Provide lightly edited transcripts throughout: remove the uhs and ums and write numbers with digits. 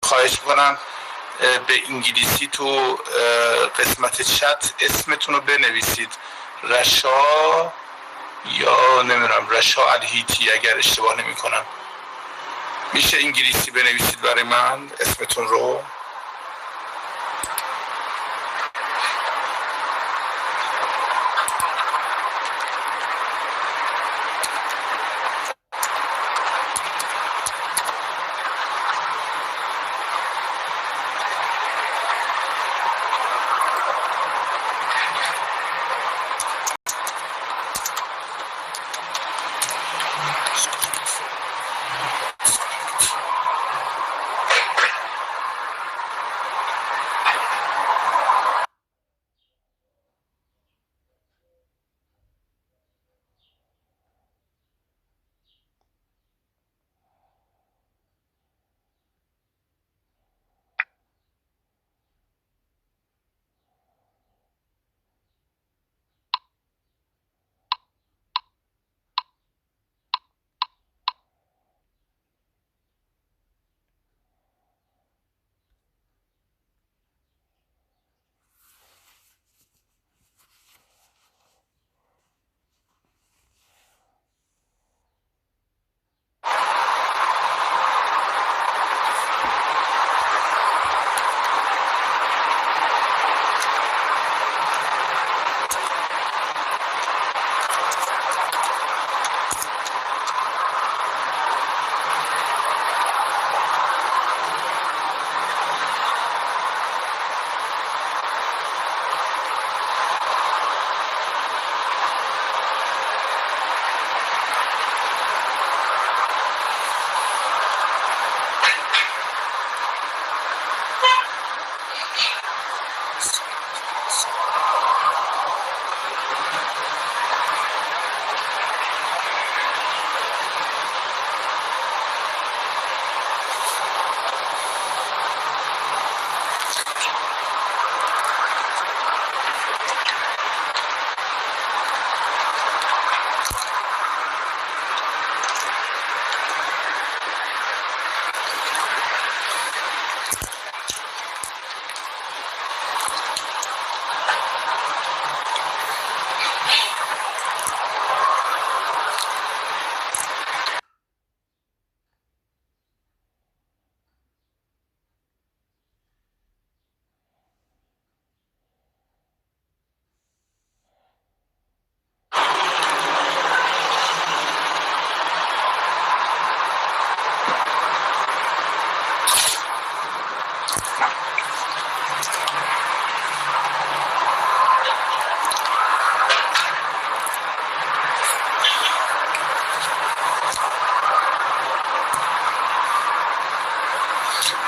خواهش میکنم به انگلیسی تو قسمت چت اسمتون رو بنویسید، رشا یا نمیدونم رشا الهیتی اگر اشتباه نمی کنم. میشه انگلیسی بنویسید برای من اسمتون رو؟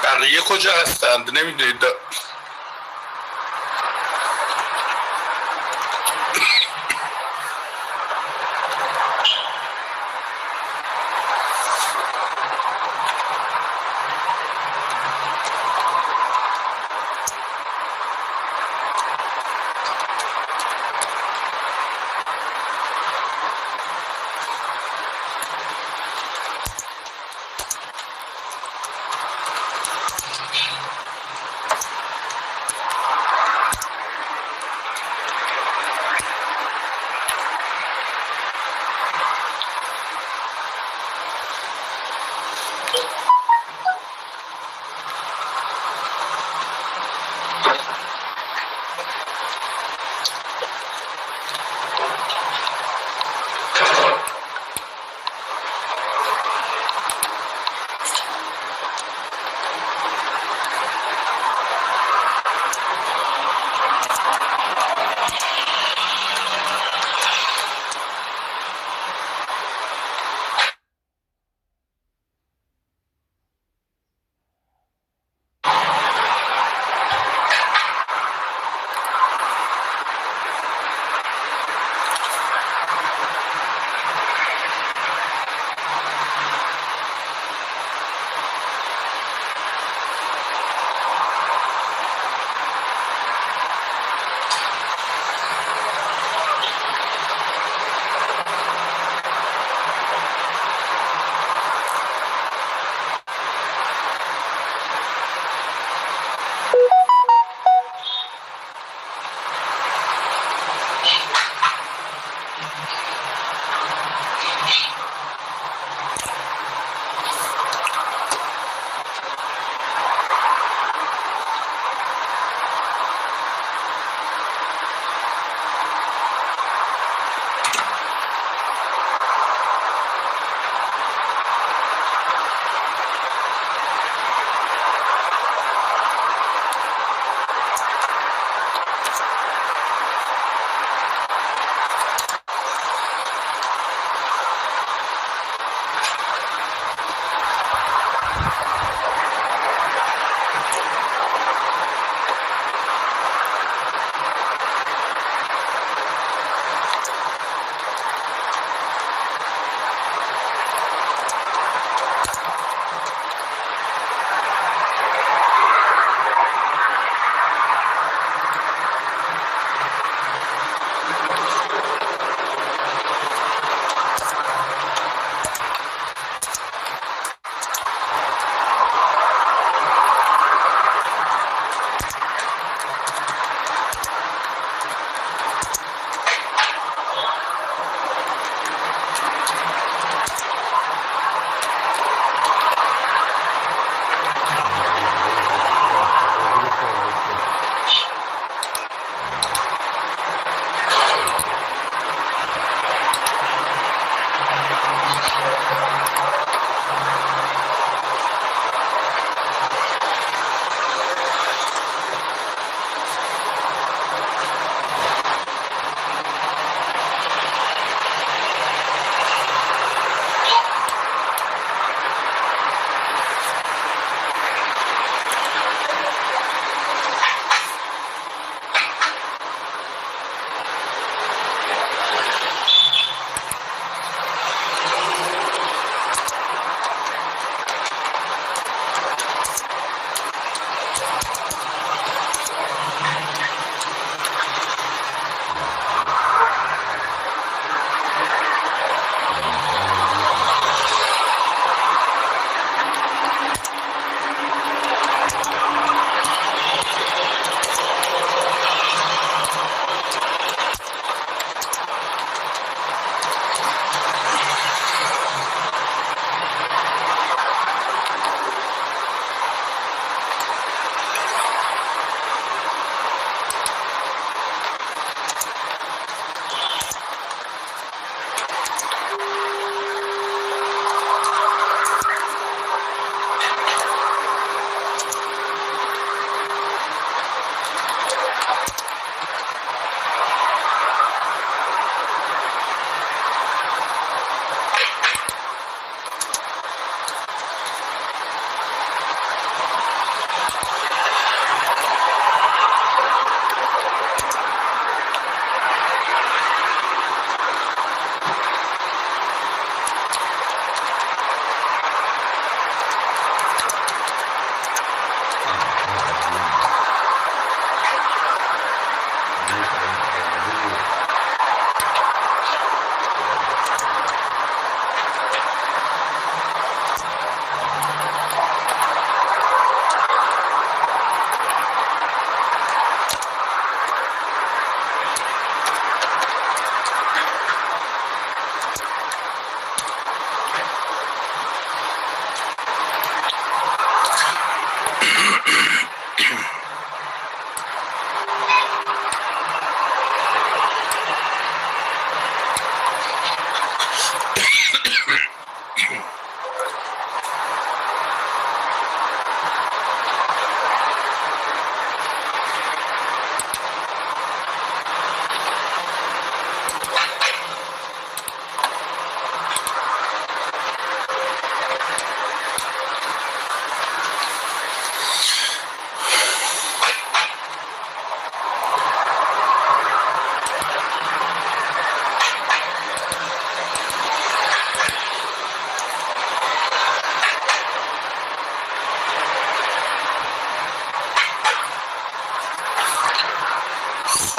بقیه کجا هستند نمیدونید؟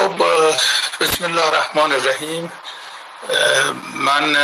خب بسم الله الرحمن الرحیم. من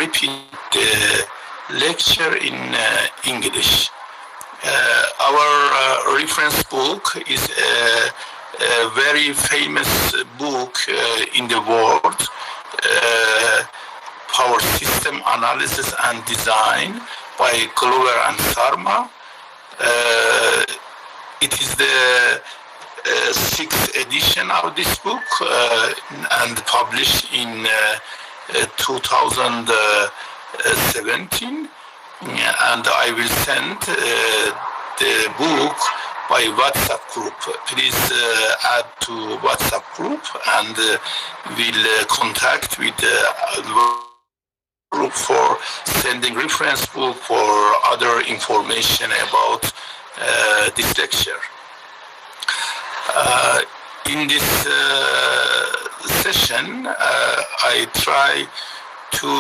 repeat the lecture in English. Our reference book is a very famous book in the world, Power System Analysis and Design by Glover and Sarma. It is the sixth edition of this book and published in 2017, and I will send the book by WhatsApp group. Please add to WhatsApp group, and we'll contact with the group for sending reference book for other information about this lecture. In this session, I try to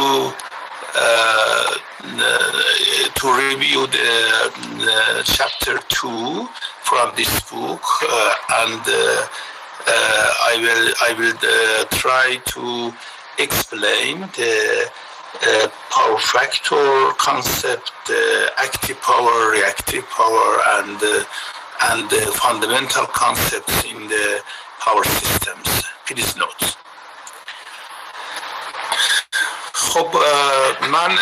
review the chapter 2 from this book, and I will try to explain the power factor concept, active power, reactive power, and the fundamental concepts in the power systems. Please note. خب من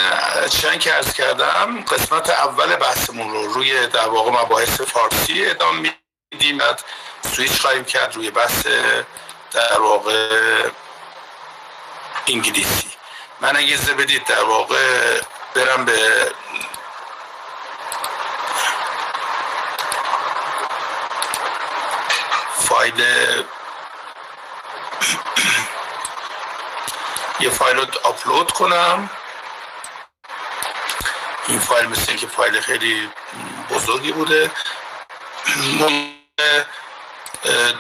چند که عرض کردم قسمت اول بحثمون رو روی در واقع مباحث فارسی ادامه میدیم، بعد سویچ خواهیم کرد روی بحث در واقع انگلیسی. من اگه اجازه بدید در واقع برم به فایل، یه فایل رو آپلود کنم. این فایل مثل اینکه فایل خیلی بزرگی بوده.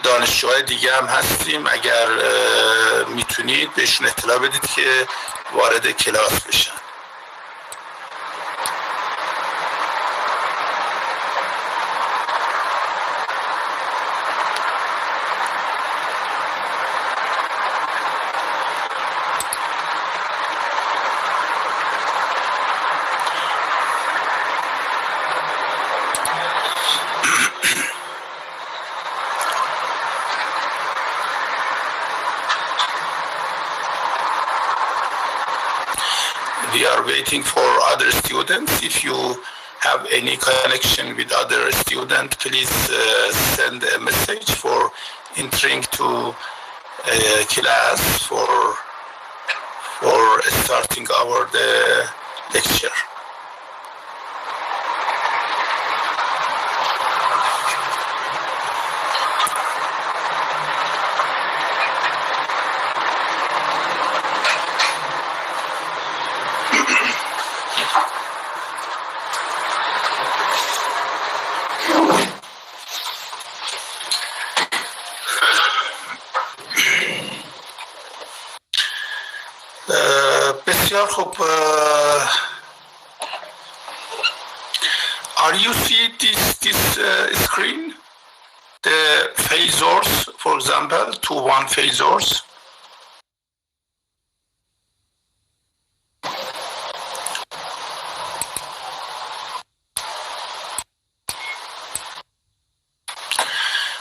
دانشجوهای دیگه هم هستیم، اگر میتونید بهشون اطلاع بدید که وارد کلاس بشن. We are waiting for other students. If you have any connection with other students, please send a message for entering to class for starting our lecture. بسیار خوب. Are you see this screen? The phasors, for example, 2-1 phasors.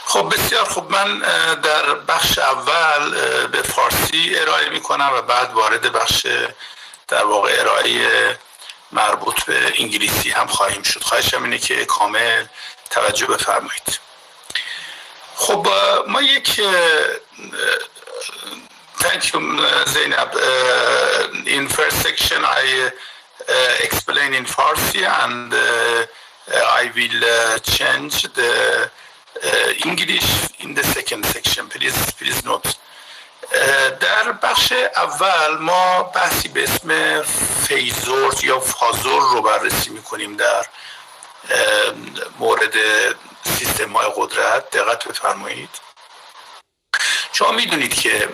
خب بسیار خوب، من در بخش اول به فارسی ارائه می کنم و بعد وارد بخش در واقع ارائه مربوط به انگلیسی هم خواهیم شد. خواهشم اینه که کامل توجه بفرمایید. خب ما یک thank you Zainab. In first section I explain in Farsi and I will change the English in the second section. Please note. در بخش اول ما بحثی به اسم فیزور یا فازور رو بررسی میکنیم در مورد سیستم های قدرت. دقت بفرمایید. شما میدونید که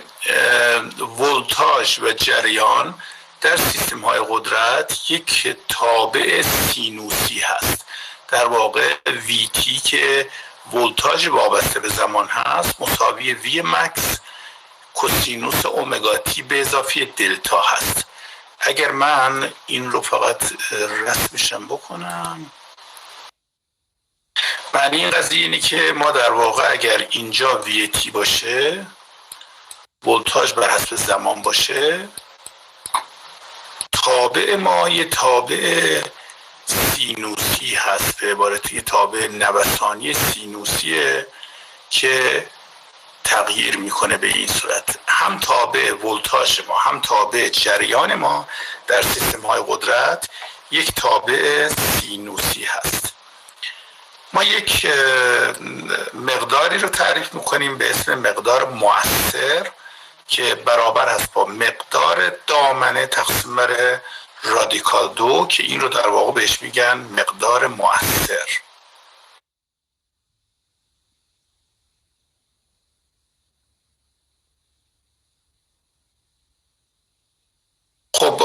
ولتاژ و جریان در سیستم های قدرت یک تابع سینوسی هست. در واقع VT که ولتاژ وابسته به زمان هست مساوی V مکس کوسینوس اومگا تی به اضافه دلتا هست. اگر من این رو فقط رسمشم بکنم، معنی این قضیه اینه که ما در واقع اگر اینجا VT باشه، ولتاژ بر حسب زمان باشه، تابع ما یه تابع سینوسی هست، به عبارت یه تابع نوسانی سینوسیه که تغییر میکنه به این صورت. هم تابع ولتاژ ما هم تابع جریان ما در سیستم های قدرت یک تابع سینوسی هست. ما یک مقداری رو تعریف میکنیم به اسم مقدار مؤثر که برابر هست با مقدار دامنه تقسیم بر رادیکال 2 که این رو در واقع بهش میگن مقدار مؤثر. خب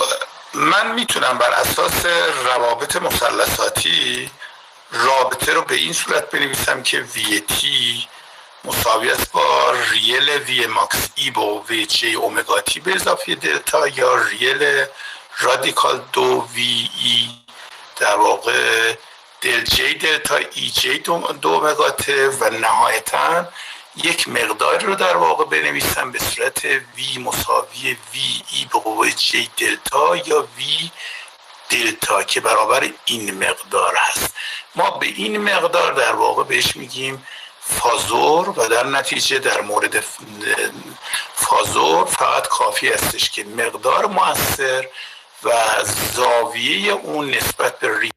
من میتونم بر اساس روابط مثلثاتی رابطه رو به این صورت بنویسم که VT مساوی است با ریل V ماکس ای با VJ اومگا تی به اضافه دلتا یا ریل رادیکال 2 VE در واقع دل جی دلتا ای جی 2 اومگا تی و نهایتاً یک مقداری رو در واقع بنویسم به صورت V مساوی VE به قوه J دلتا یا V دلتا که برابر این مقدار هست. ما به این مقدار در واقع بهش میگیم فازور و در نتیجه در مورد فازور فقط کافی هستش که مقدار مؤثر و زاویه اون نسبت به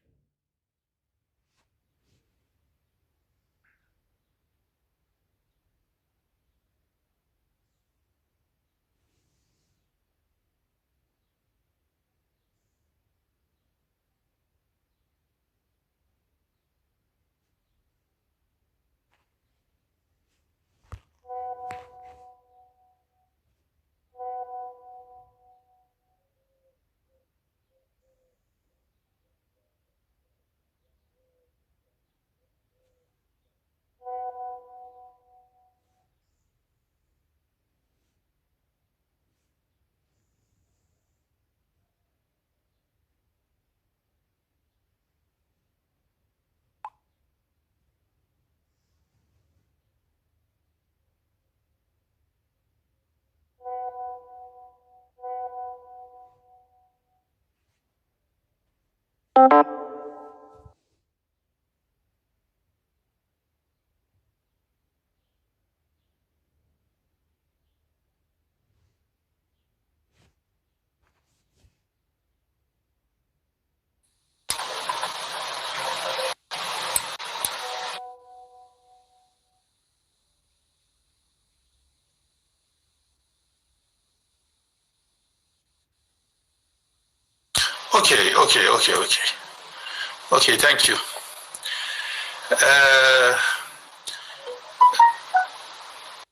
Okay, thank you.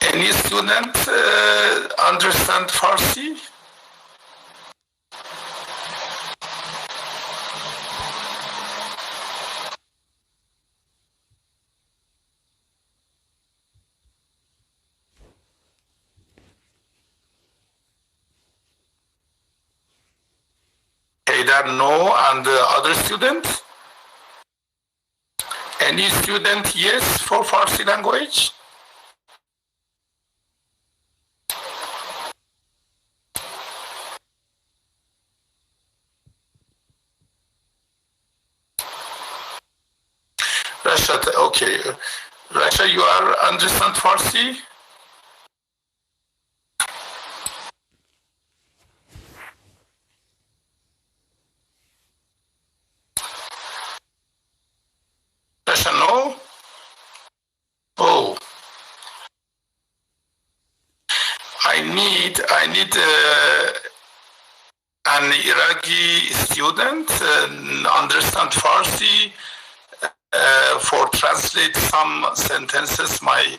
Any student understand Farsi? Haydar, no. And the other student? Any student, yes, for Farsi language? Rasha, okay. Rasha, you are understand Farsi? Rasha, no? Oh. I need an Iraqi student understand Farsi for translate some sentences, my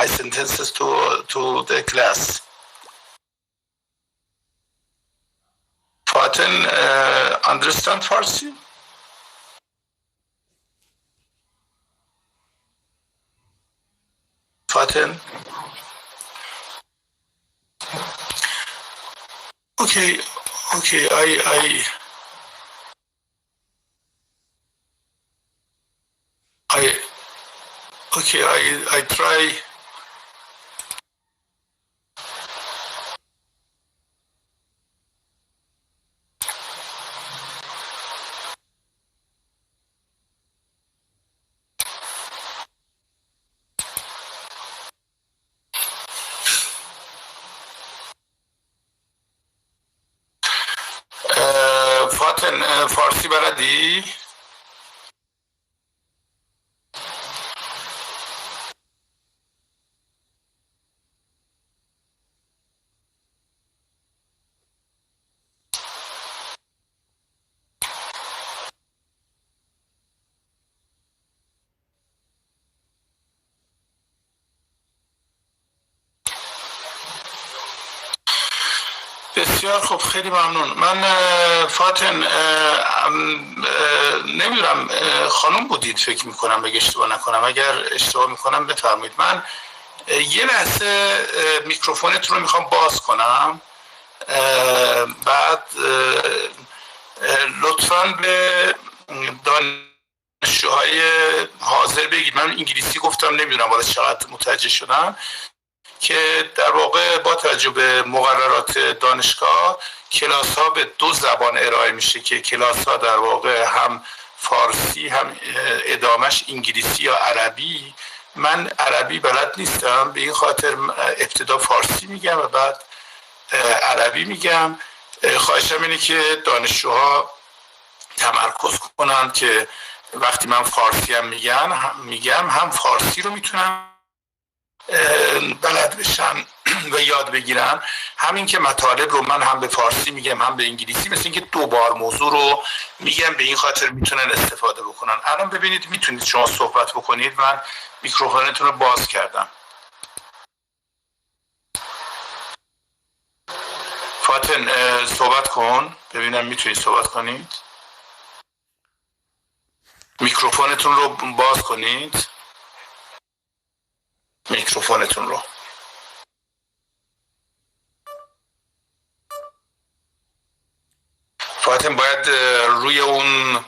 sentences to the class. Faten understand Farsi? Faten? Okay, I try. فاتن فارسی بلدی؟ بسیار خوب، خیلی ممنون. من فاتن نمیدونم خانم بودید فکر میکنم، بگه اشتباه نکنم، اگر اشتباه میکنم بفرمایید. من یه لحظه میکروفونتون رو میخوام باز کنم، بعد لطفاً به دانشجوهای حاضر بگید. من انگلیسی گفتم، نمیدونم باید چقدر متوجه شدن، که در واقع با توجه به مقررات دانشگاه کلاس ها به 2 زبان ارائه میشه، که کلاس ها در واقع هم فارسی هم ادامش انگلیسی یا عربی. من عربی بلد نیستم، به این خاطر ابتدا فارسی میگم و بعد عربی میگم. خواهشم اینه که دانشجوها تمرکز کنن که وقتی من فارسی هم میگم هم فارسی رو میتونم بلد بشن و یاد بگیرن، همین که مطالب رو من هم به فارسی میگم هم به انگلیسی، مثل اینکه 2 بار موضوع رو میگم، به این خاطر میتونن استفاده بکنن. الان ببینید میتونید شما صحبت بکنید، من میکروفونتون رو باز کردم. فاتن صحبت کن ببینم میتونید صحبت کنید. میکروفونتون رو باز کنید، میکروفونتون رو. فاتن باید روی اون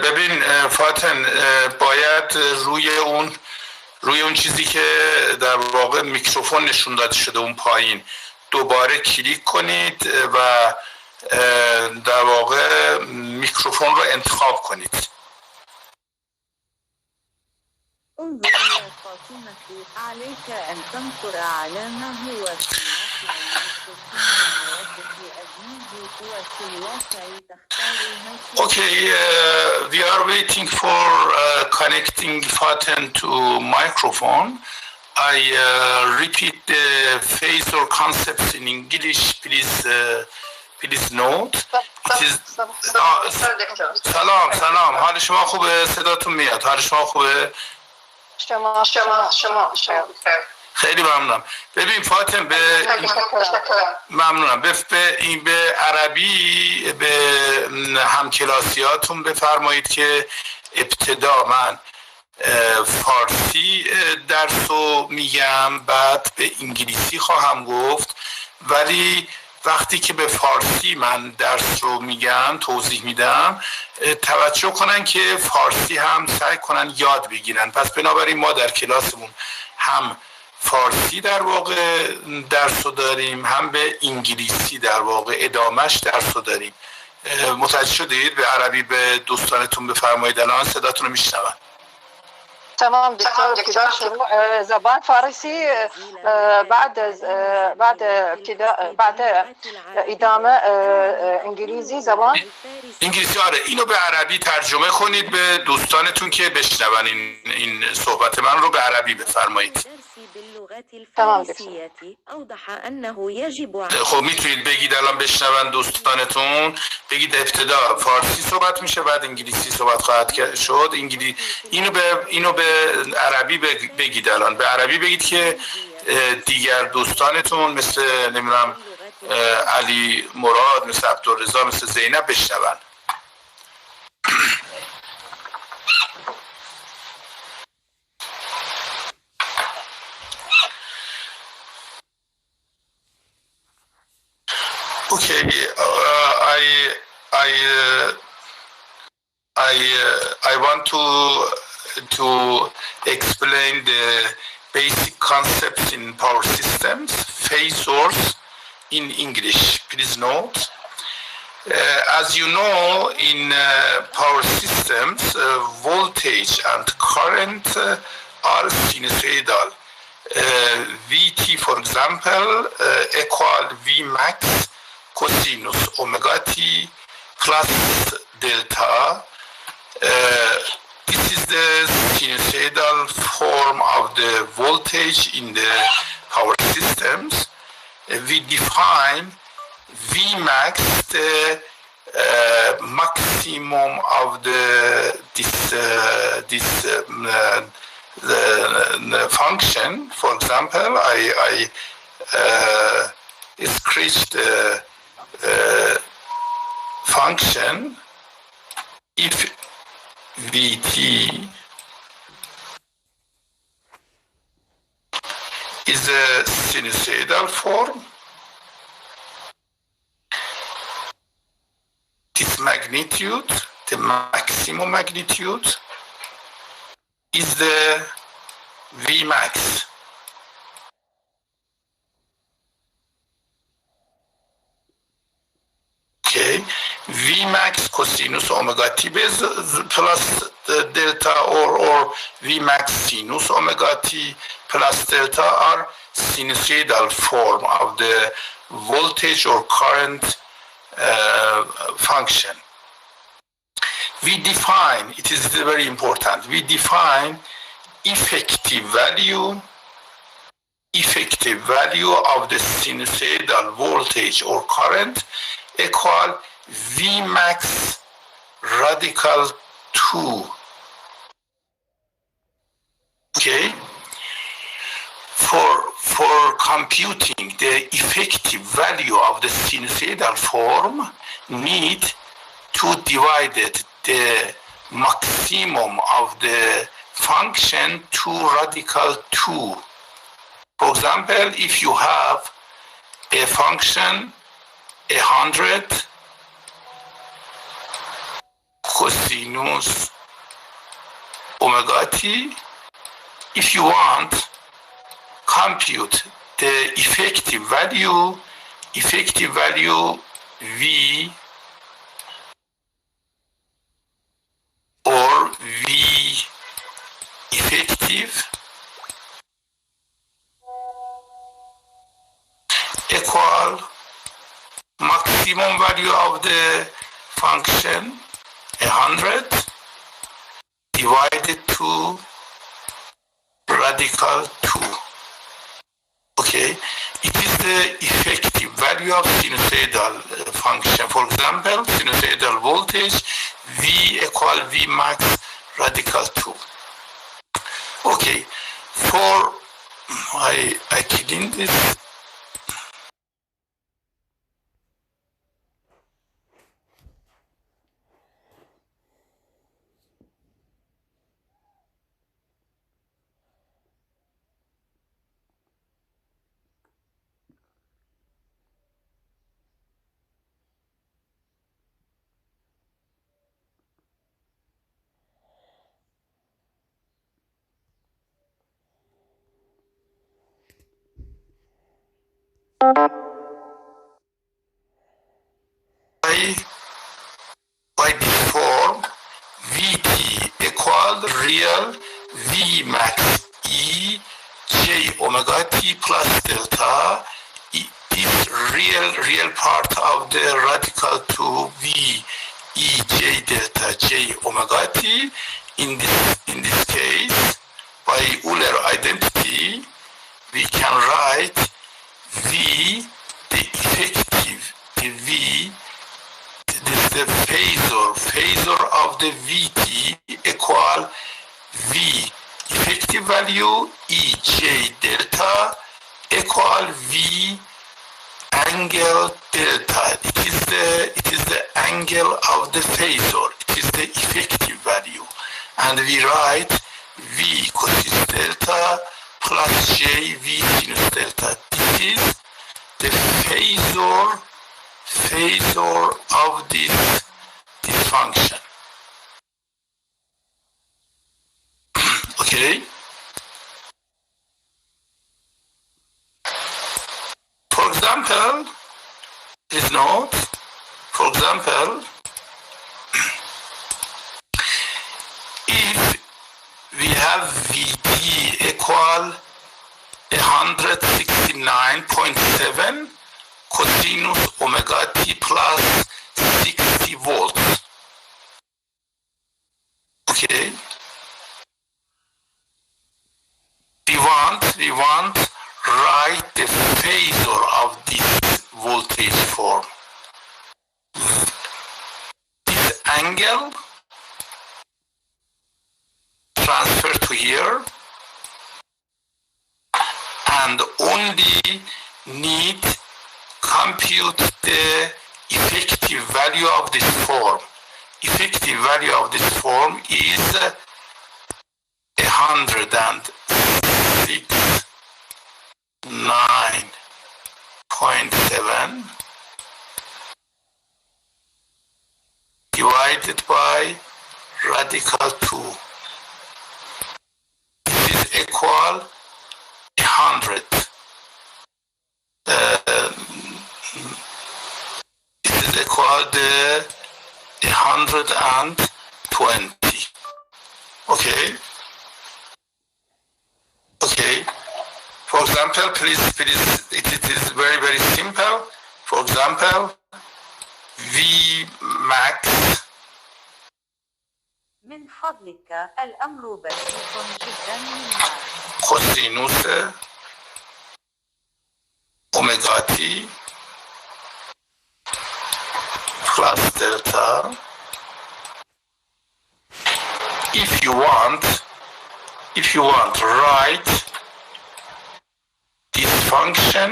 ببین فاتن باید روی اون چیزی که در واقع میکروفون نشون داده شده اون پایین دوباره کلیک کنید و در واقع میکروفون رو انتخاب کنید. انظر يا فاطمة، عليك أن تنظر على ما هو في Okay, we are waiting for connecting Faten to microphone. I repeat the phrase or concepts in English, please note. It is سلام حال شما خوبه؟ صداتون میاد؟ حال شما خوبه؟ شما خیلی ممنونم. ببین فاطم ممنونم. به عربی به همکلاسیاتون بفرمایید که ابتدا من فارسی درس رو میگم، بعد به انگلیسی خواهم گفت، ولی وقتی که به فارسی من درس رو میگم توضیح میدم توجه کنن که فارسی هم سعی کنن یاد بگیرن. پس بنابراین ما در کلاسمون هم فارسی در واقع درس رو داریم، هم به انگلیسی در واقع ادامهش درس رو داریم. متوجه شدید؟ به عربی به دوستانتون بفرمایید. الان صداتون رو میشنون. تمام دكتور كده شروع زبان فارسي بعد ادامه انگلیسی زبان انگلیسی. آره اینو به عربی ترجمه کنید به دوستانتون که بشنون این صحبت من رو به عربی بفرمایید. تمام. خب میتونید بگید الان بشنون دوستانتون، بگید ابتدا فارسی صحبت میشه بعد انگلیسی صحبت خواهد شد. اینو به عربی بگید. الان به عربی بگید که دیگر دوستانتون مثل نمیدونم علی مراد، مثل عبدالرضا، مثل زینب بشنون. Okay, I want to explain the basic concepts in power systems, phase source in English. Please note. As you know, in power systems, voltage and current are sinusoidal. Vt, for example, equal V max cosinus omega t plus delta. This is the sinusoidal form of the voltage in the power systems. We define V max, the maximum of the function. For example, I scratch the function if Vt is a sinusoidal form. This magnitude, the maximum magnitude, is the Vmax. Okay, Vmax cosinus omega t plus delta or Vmax sinus omega t plus delta are sinusoidal form of the voltage or current function. We define, it is very important, we define effective value of the sinusoidal voltage or current equal Vmax radical 2. Okay? For computing the effective value of the sinusoidal form, need to divide the maximum of the function to radical 2. For example, if you have a function 100 cosinus omega t, if you want compute the effective value V or V effective equal maximum value of the function 100 divided to radical 2. Okay, it is the effective value of sinusoidal function. For example, sinusoidal voltage V equal V max radical 2. Okay, for I clean this. By this form, Vt equal real V max E J omega T plus delta. This real part of the radical to V E J delta J omega T. In this case, by Euler identity, we can write V, the effective, the V, this is the phasor of the Vt equal V effective value Ej delta equal V angle delta. It is the angle of the phasor. It is the effective value, and we write V cosine delta plus J V sinus delta. This is the phasor of this function. Okay. For example, please note. For example, if we have Vt equal 169.7 cosinus omega t plus 60 volts. Okay. We want write the phasor of this voltage form. This angle transfer to here, and only need compute the effective value of this form. Effective value of this form is 106.9.7 divided by radical 2. This is equal 100. This is equal to 120. Okay. Okay. For example, please, it is very, very simple. For example, V max. من فضلك الأمر بسيط جدا. Cosinus omega t plus delta. If you want, write this function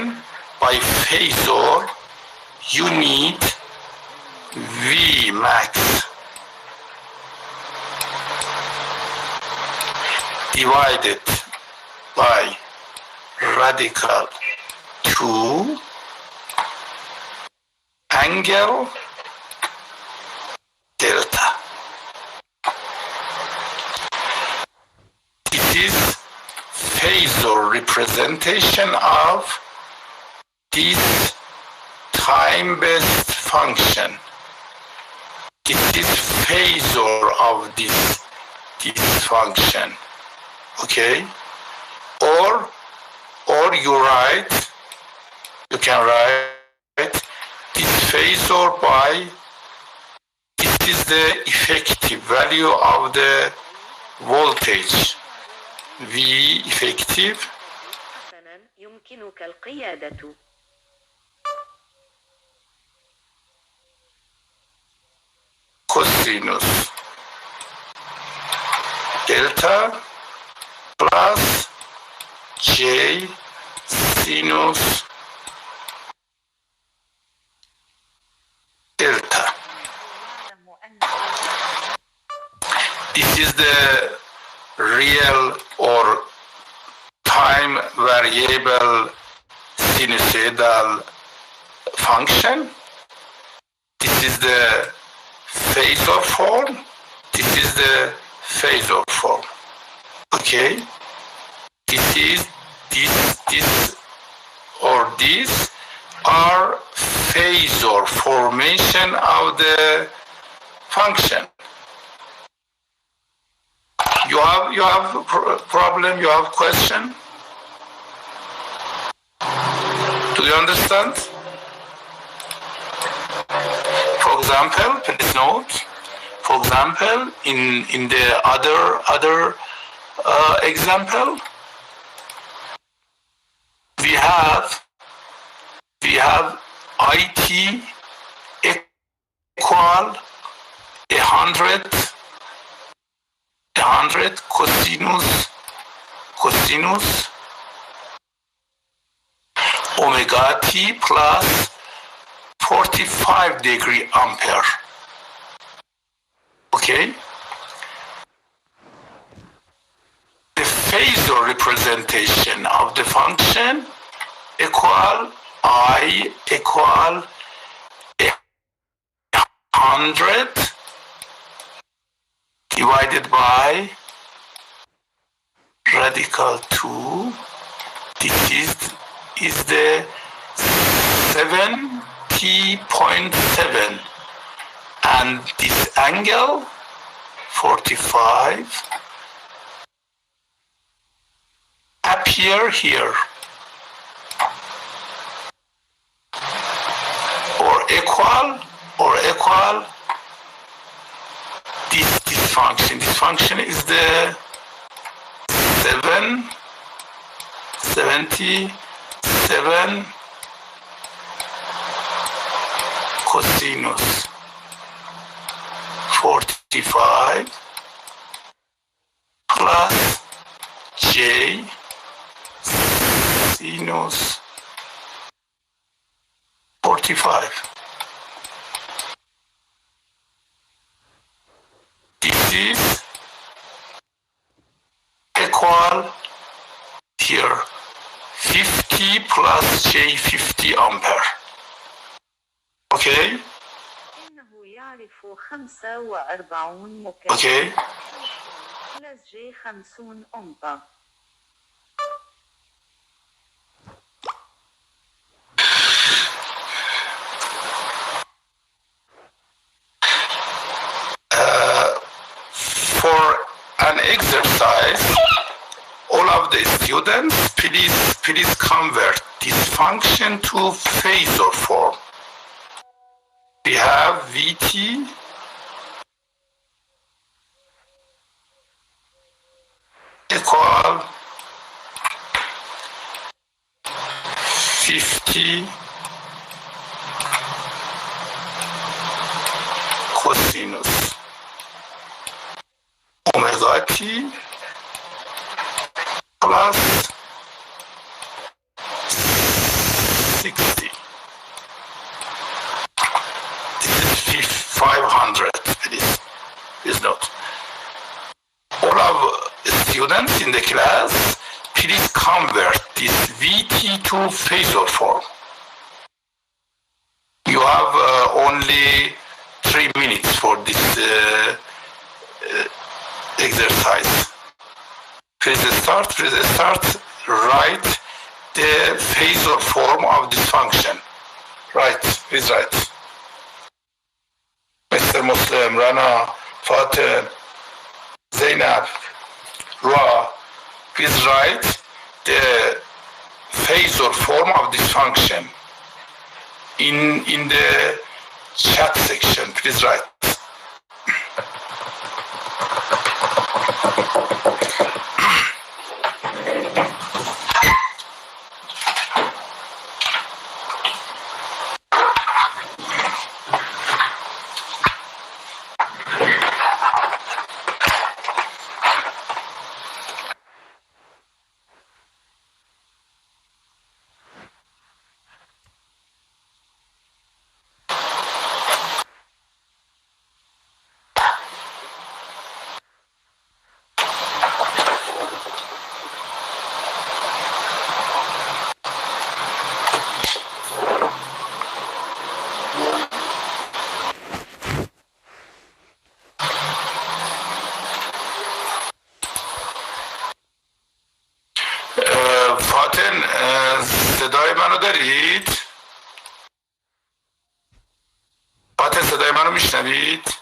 by phasor, you need V max divided by radical 2 angle delta. It is phasor representation of this time-based function. It is phasor of this function. Okay? Or you can write this phasor by, this is the effective value of the voltage. V effective. يمكنك القيادة. Cosinus delta plus J J sinus delta. This is the real or time variable sinusoidal function. This is the phasor form. This is the phasor form. Okay? This are phasor formation of the function. You have problem, you have question? Do you understand? For example, please note, for example, in the other example, we have IT equal 100 cosinus omega t plus 45 degree ampere. Okay? The phasor representation of the function equal I equal 100 divided by radical 2. This is the 70.7, and this angle 45 appear here, or equal this function. This function is the 77 cosinus 45 plus J sinus 45. This is equal here 50 plus J 50 ampere. Okay? إنه يعرف 45 مكعب Okay. بلس J 50 أمبا. For an exercise, all of the students, please convert this function to phasor form. We have VT equal 50 cosinus omega t plus 60. This is 500, please note. All of students in the class, please convert this VT to phasor form. You have only 3 minutes for this exercise. Please start, write the phasor form of this function. Please write. Mr. Muslim, Rana, Fateh, Zainab, Ra, please write the phasor form of this function in the chat section. Please write. دارید؟ فاتح صدای منو میشنوید؟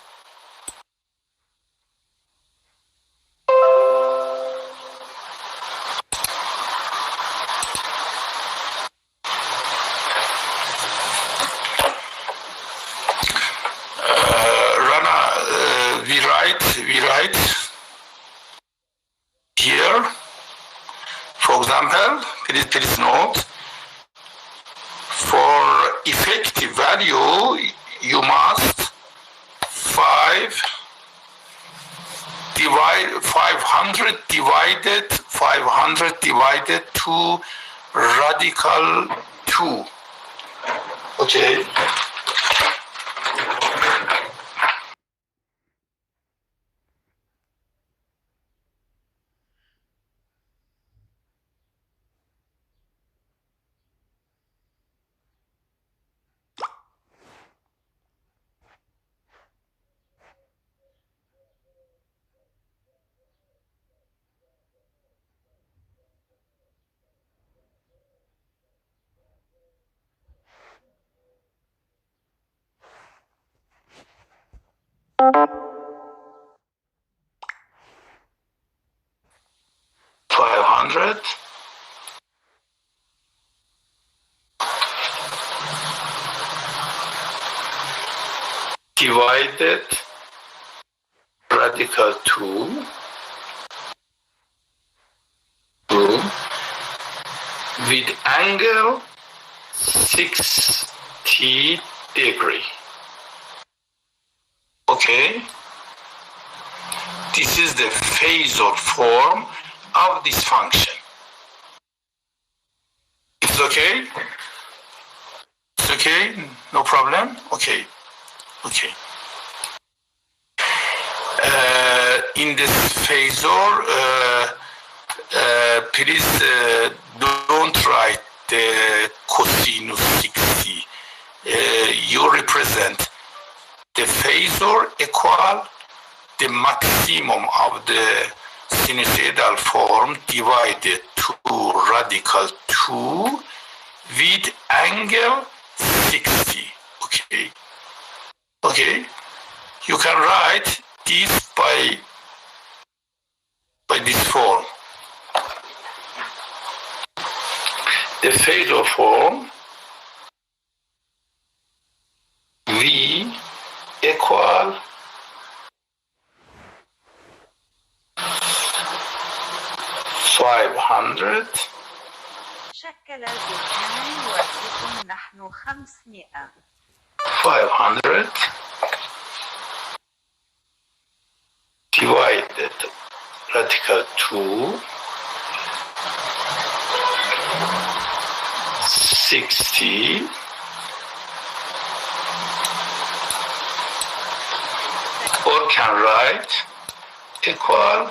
Rana, we write here, for example, please note, for effective value, you must 500 divided to radical 2. Okay. Divided radical 2 with angle 60 degree. Okay, this is the phasor form of this function. It's okay? It's okay? No problem? Okay. Okay. In this phasor, please don't write the cosinus 60. You represent the phasor equal the maximum of the sinusoidal form divided to radical 2 with angle 60. Okay. Okay, you can write this by this form. The phasor form V equal 500 شكل الاثنان يوافقكم نحن 500 500 divided radical 2 60 or can write equal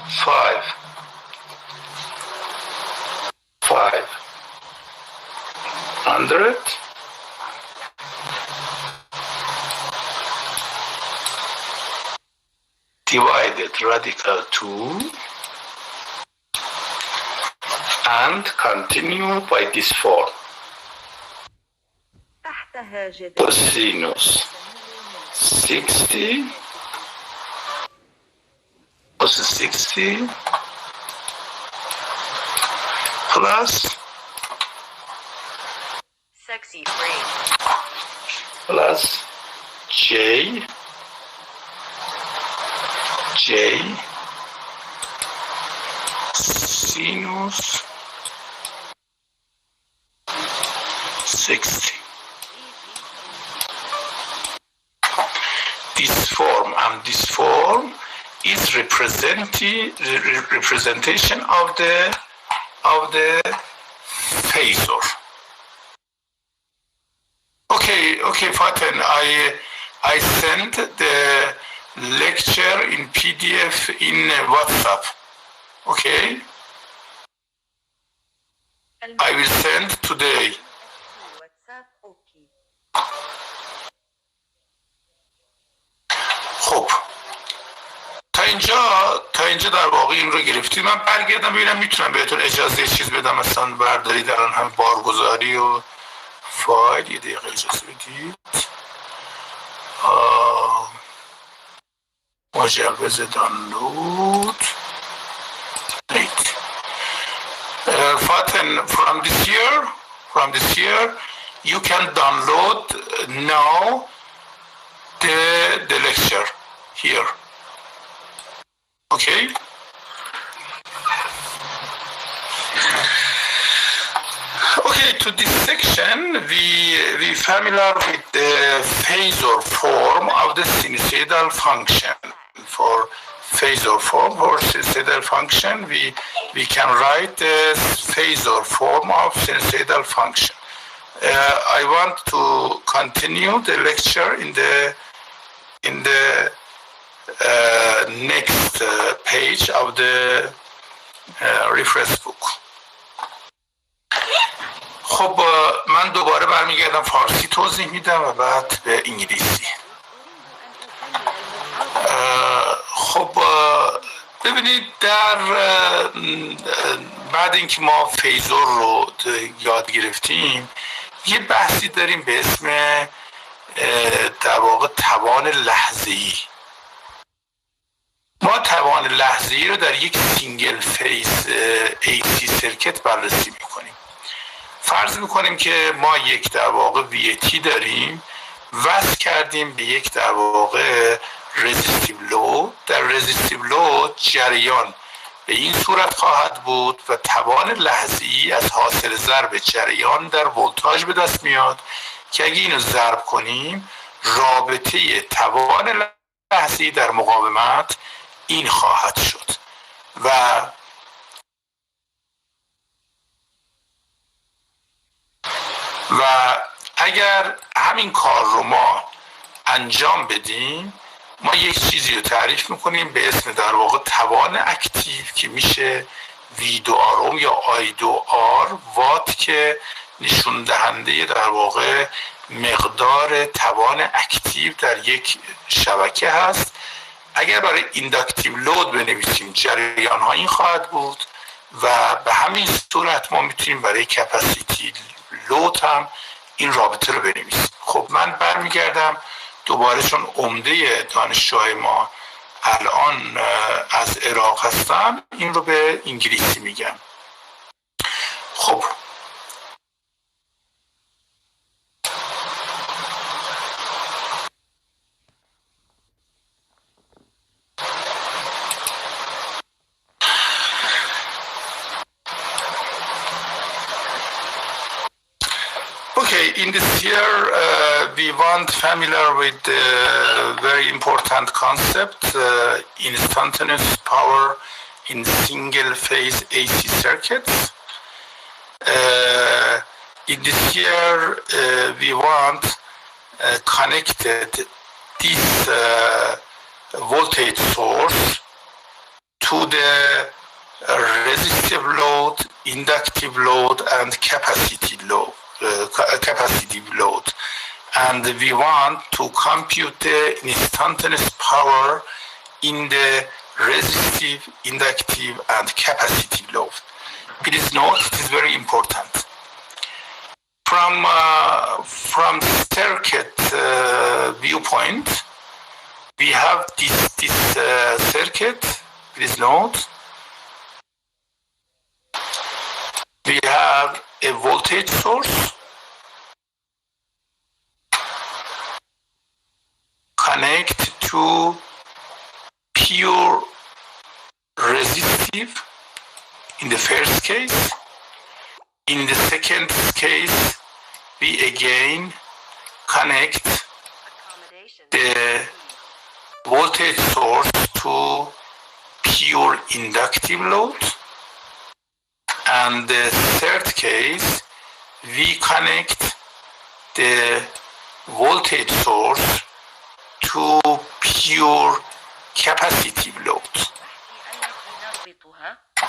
500 divided radical 2 and continue by this form. تحت هاجد Cosinus 60 cos 60 plus sexy free plus J sinus 60. This form and this form is representation of the phasor. Okay, Faten, I sent the lecture in PDF in WhatsApp. Okay? I will send today. خب تا تا اینجا در واقع این رو گرفتید. من برگردم ببینم میتونم بهتون اجازه چیز بدم، مثلا بردارید الان هم بارگذاری و فایل. یه دقیقه اجازه بدید. مجوز دانلود. Faten, from this year, you can download now the lecture here. Okay? Okay, to this section, we familiar with the phasor form of the sinusoidal function. For phasor form or sinusoidal function, we can write the phasor form of sinusoidal function. I want to continue the lecture in the next page of the reference book. خب من دوباره برمیگردم فارسی توضیح میدم و بعد به انگلیسی. خب ببینید، در بعد اینکه ما فیزور رو یاد گرفتیم، یه بحثی داریم به اسم در واقع توان لحظه‌ای. ما توان لحظه‌ای رو در یک سینگل فیز AC سرکت بررسی میکنیم. فرض میکنیم که ما یک در واقع VT داریم، وصل کردیم به یک در واقع رزیستیو لود. در رزیستیو لود جریان به این صورت خواهد بود و توان لحظه‌ای از حاصل ضرب جریان در ولتاژ به دست میاد که اگه اینو ضرب کنیم، رابطه توان لحظه‌ای در مقاومت این خواهد شد. و اگر همین کار رو ما انجام بدیم، ما یک چیزی رو تعریف میکنیم به اسم در واقع توان اکتیو که میشه V2R یا I2R وات، که نشون دهنده در واقع مقدار توان اکتیو در یک شبکه هست. اگر برای اینداکتیو لود بنویسیم، جریان ها این خواهد بود و به همین صورت ما میتونیم برای کپاسیتی لود هم این رابطه رو بنویسیم. خب من برمیگردم دوباره، چون عمده دانشجوهای ما الان از عراق هستن، این رو به انگلیسی میگم. خب okay, in this year we want familiar with the very important concept, instantaneous power in single phase AC circuits. In this year we want connected this voltage source to the resistive load, inductive load and capacitive load, and we want to compute the instantaneous power in the resistive, inductive and capacitive load. Please note, it is very important. From circuit viewpoint, we have this circuit. Please note, we have a voltage source connect to pure resistive in the first case. In the second case, we again connect the voltage source to pure inductive load. And the third case, we connect the voltage source to pure capacitive load.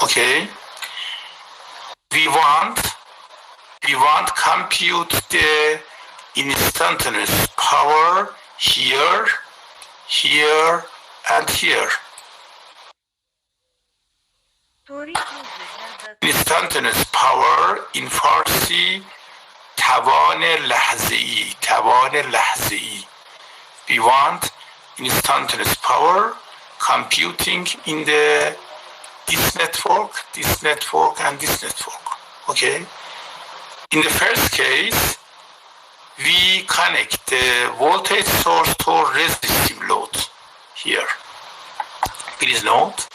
Okay. We want compute the instantaneous power here, here, and here. instantaneous power in فارسی توان لحظه‌ای. We want instantaneous power computing in this network, and this network. Okay? In the first case, we connect the voltage source to resistive load here. Please note,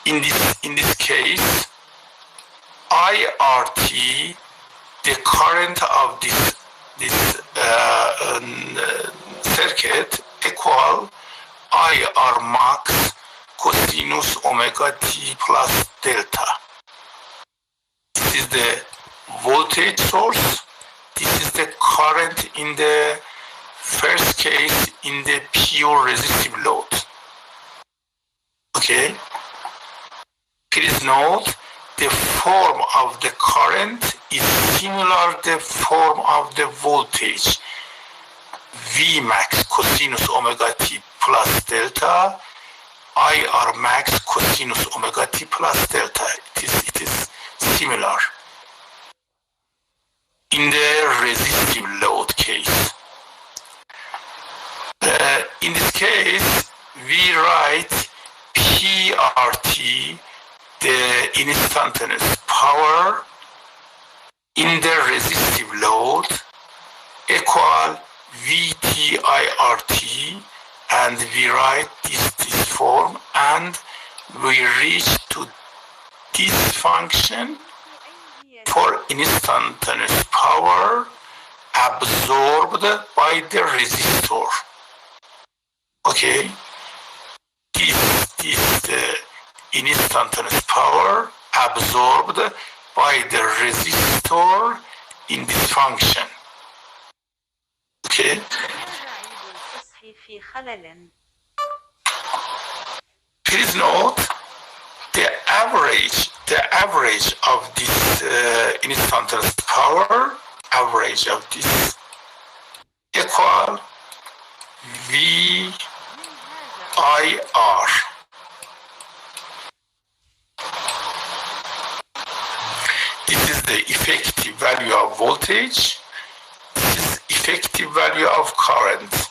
in this case, IRT, the current of this circuit, equal IR max cosinus omega t plus delta. This is the voltage source. This is the current in the first case in the pure resistive load. Okay? Please note, the form of the current is similar to the form of the voltage. V max cosinus omega t plus delta, IR max cosinus omega t plus delta. It is similar. In the resistive load case. In this case, we write PRT, the instantaneous power in the resistive load, equal VTIRT, and we write this form, and we reach to this function for instantaneous power absorbed by the resistor. Okay? This instantaneous power absorbed by the resistor in this function. Okay? Please note, the average of this instantaneous power, average of this equal VIR. This is the effective value of voltage. This is effective value of current.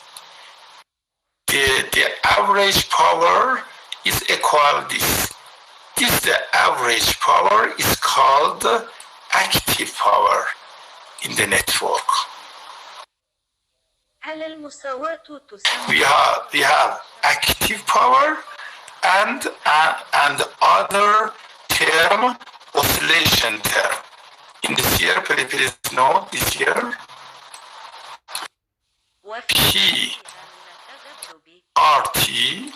The average power is equal this. The average power is called active power in the network. We have active power and other term, oscillation term. In this here, please note this here, PRT,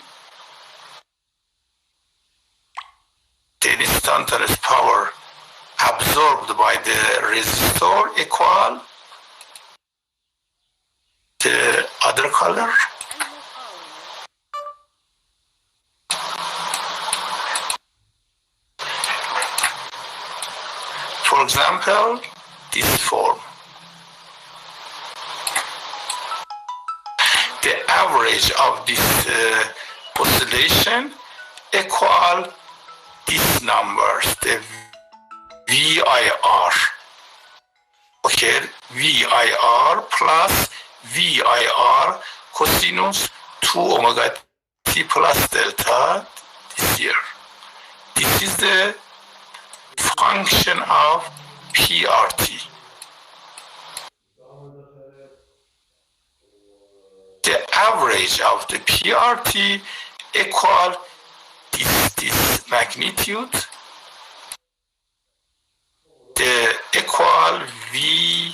the instantaneous power absorbed by the resistor, equal the other color. For example, this form. The average of this oscillation equal these numbers, the VIR. Okay, VIR plus VIR cosinus 2 omega t plus delta this here. This is the function of PRT. The average of the PRT equal this magnitude, the equal VIR.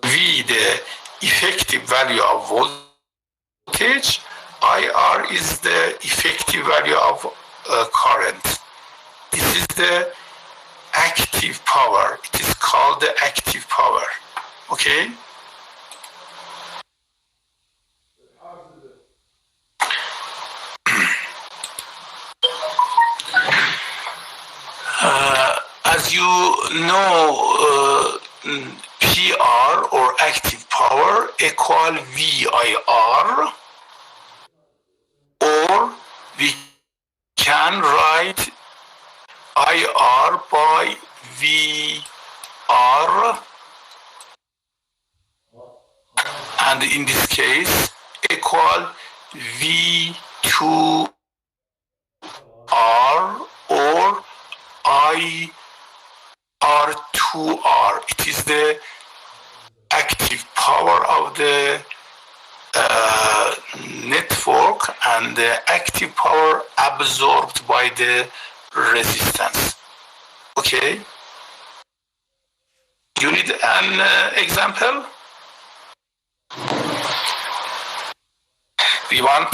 V, the effective value of voltage. IR is the effective value of current. This is the active power. It is called the active power. Okay? As you know, PR or active power equal VIR can write IR by VR, and in this case equal V2R or IR2R. It is the active power of the network and the active power absorbed by the resistance. Okay? You need an example? We want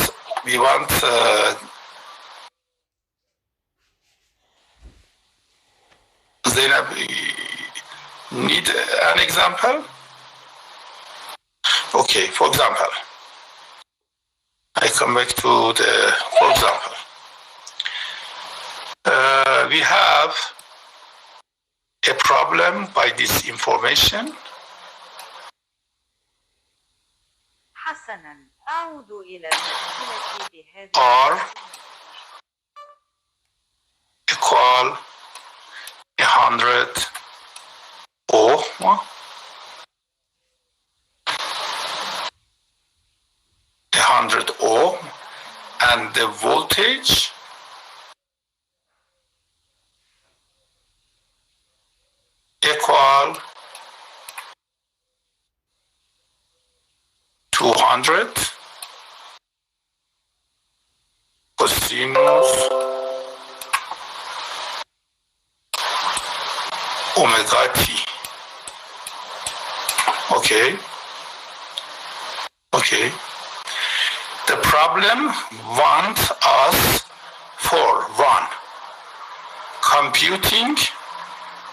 Zainab, need an example? Okay, for example, I come back to the, for example, we have a problem by this information. حسناً، أعود إلى المشكلة بهذه R equal 100 ohm, 100 ohm, and the voltage equal 200 cosinus omega t. Okay. Okay. The problem wants us for one, computing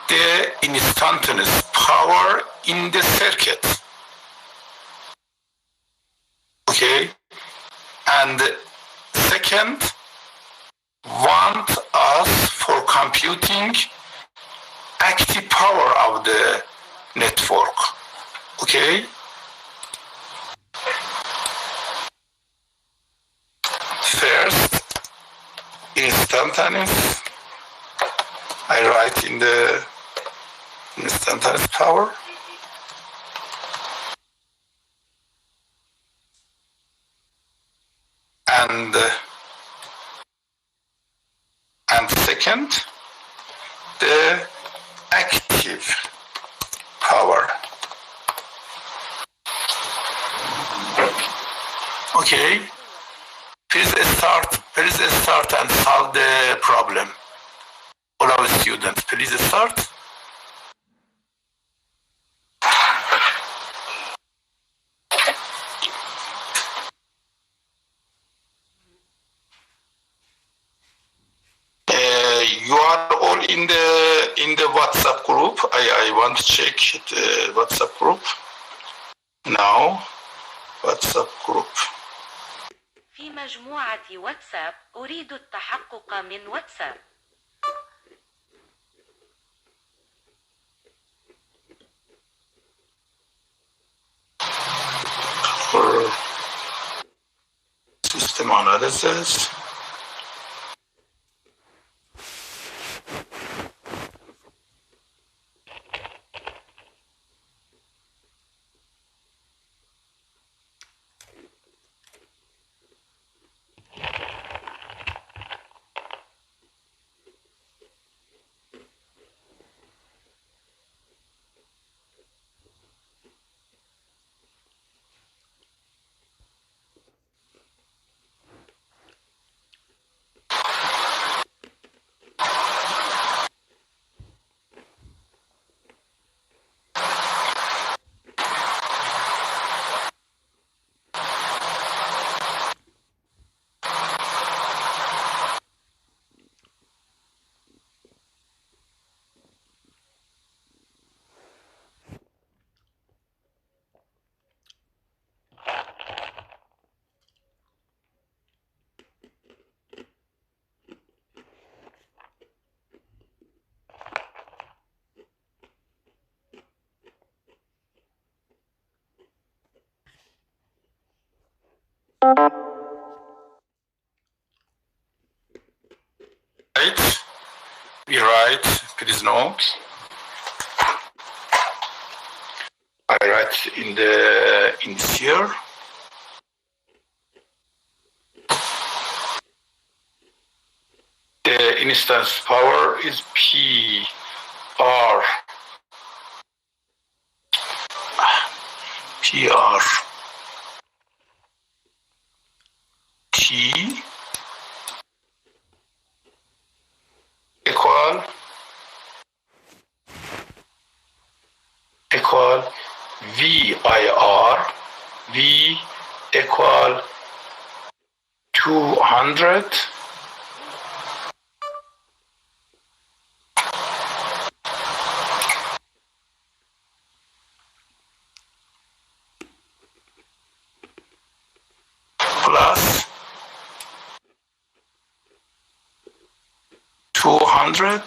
the instantaneous power in the circuit. Okay. And second, want us for computing active power of the network. Okay? First, instantaneous. I write in the instantaneous power. And second, the active power. Okay, please start and solve the problem. All our students, please start. You are all in the WhatsApp group. I want to check the WhatsApp group now. WhatsApp group. في مجموعة واتساب أريد التحقق من واتساب. For system analysis. please note. I write in this here. The instance power is PR T equal VIR, V equal 200 plus 200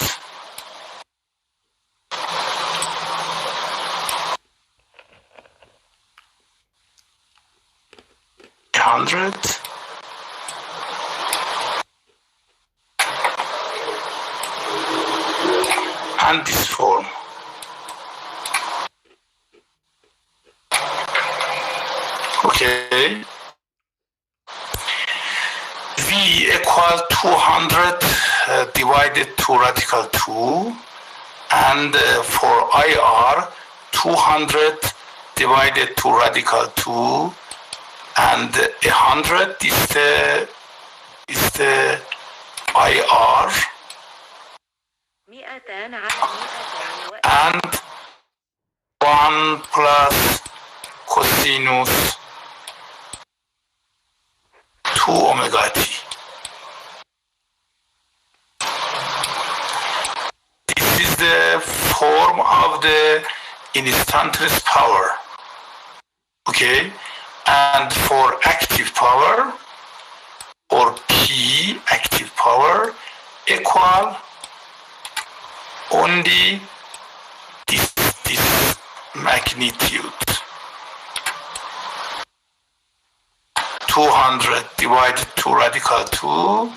100 and this form. Okay. V equal 200 divided to radical 2, and for IR 200 divided to radical 2, and 100 is the IR, and 1 plus cosinus 2 omega t. This is the form of the instantaneous power. Okay? And for active power, or P active power, equal only this magnitude. 200 divided to radical 2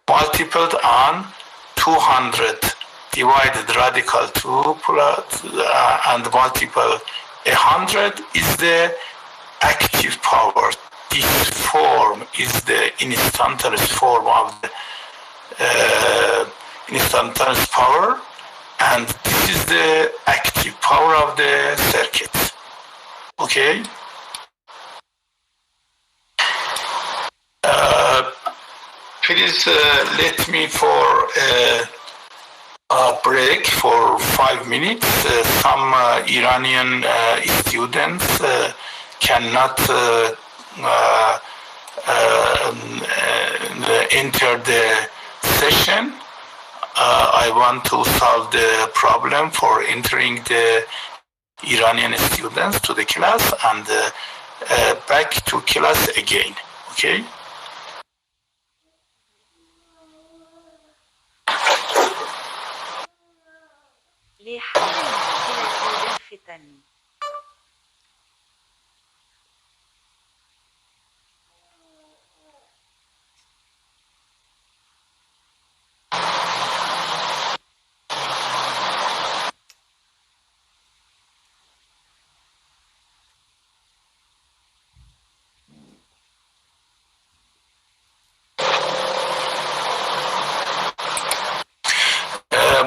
multiplied on 200 divided radical 2 plus and multiple 100 is the active power. This form is the instantaneous form of the instantaneous power, and this is the active power of the circuit. Okay? Please let me for a break for 5 minutes. Some Iranian students cannot enter the session. I want to solve the problem for entering the Iranian students to the class and back to class again. Okay?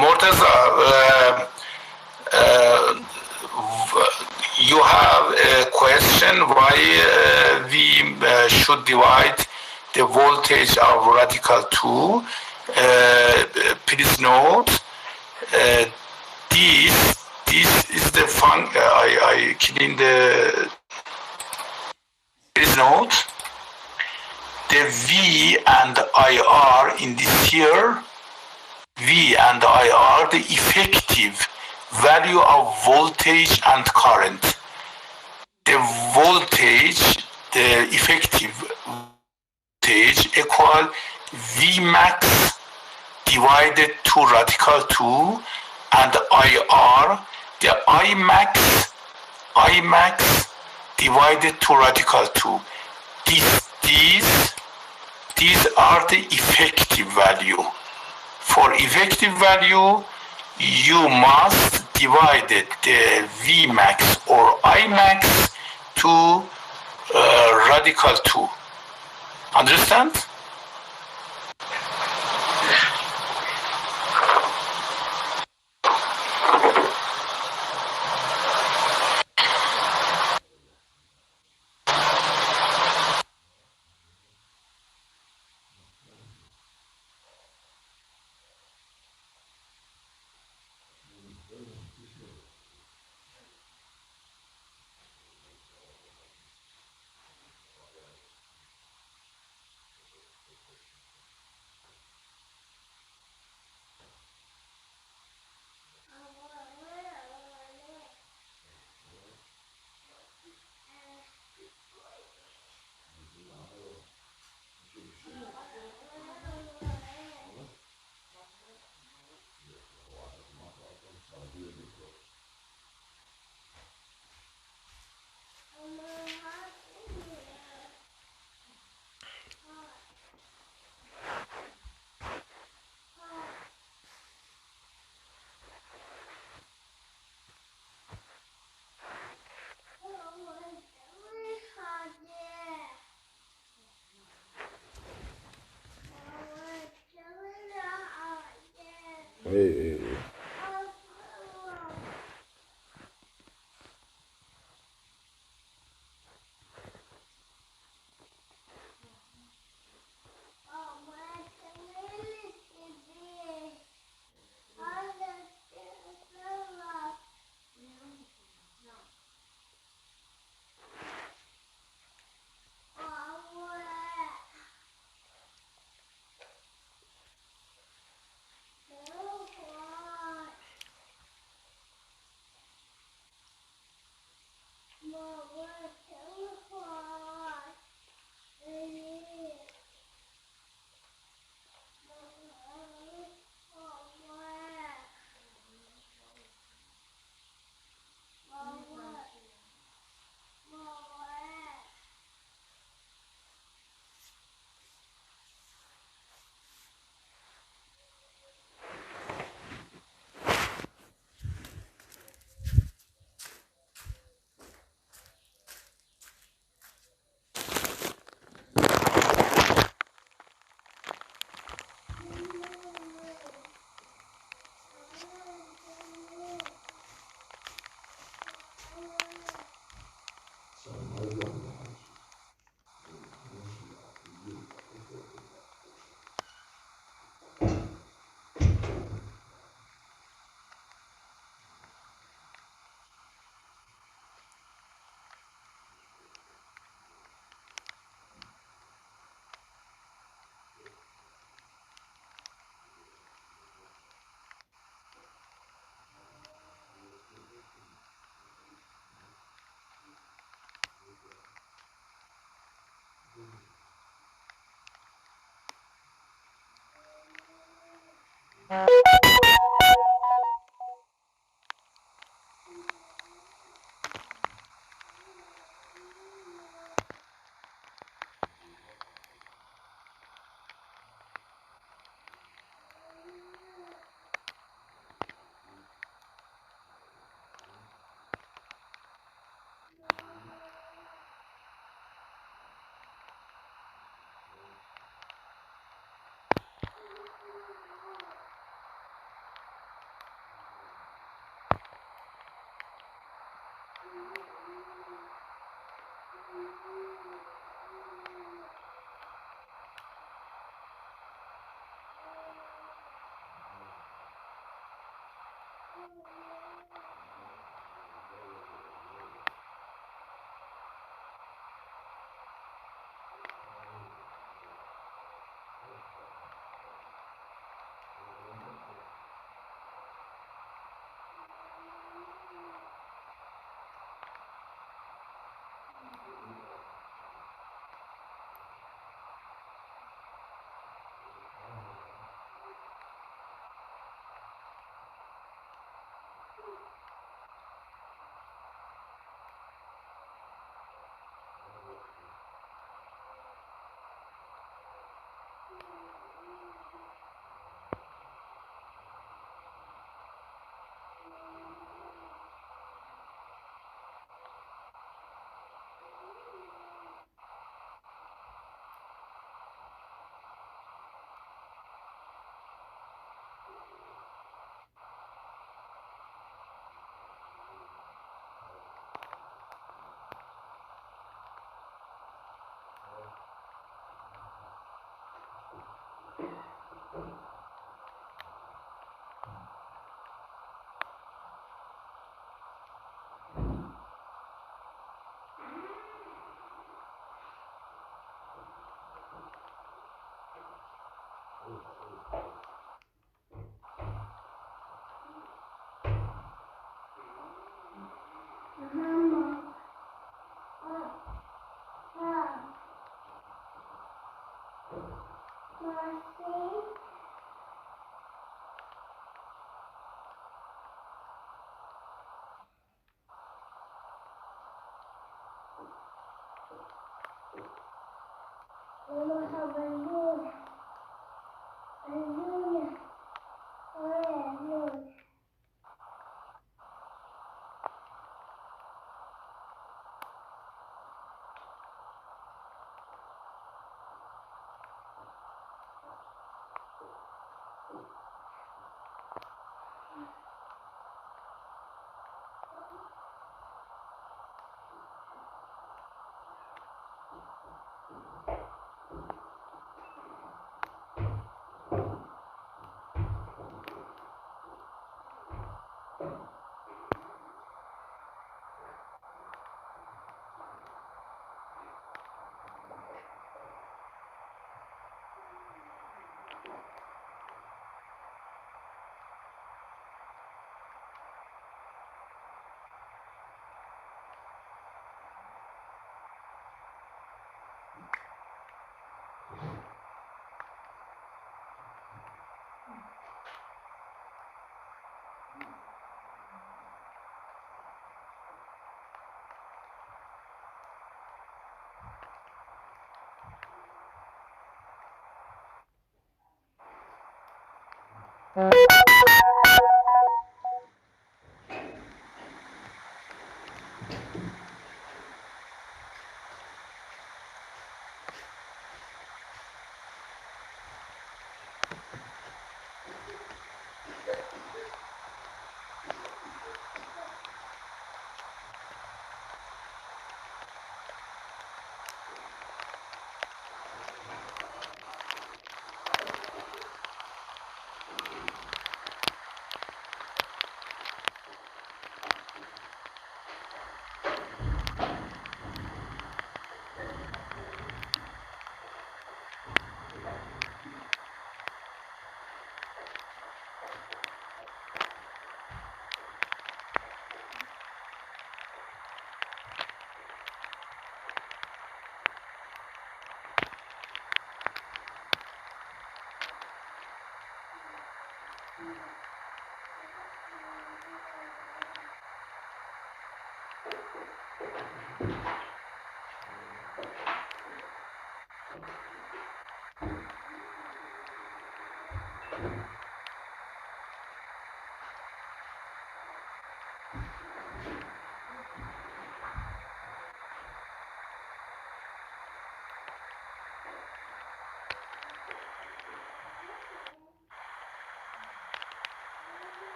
Mortaza, you have a question why we should divide the voltage of radical 2. Please note, this is the function. I clean the. Please note, the V and IR in this here. V and IR, the effective value of voltage and current. The voltage, the effective voltage equal V max divided to radical 2, and IR, the I max divided to radical 2. These are the effective value. For effective value, you must divide the Vmax or Imax to radical 2. Understand?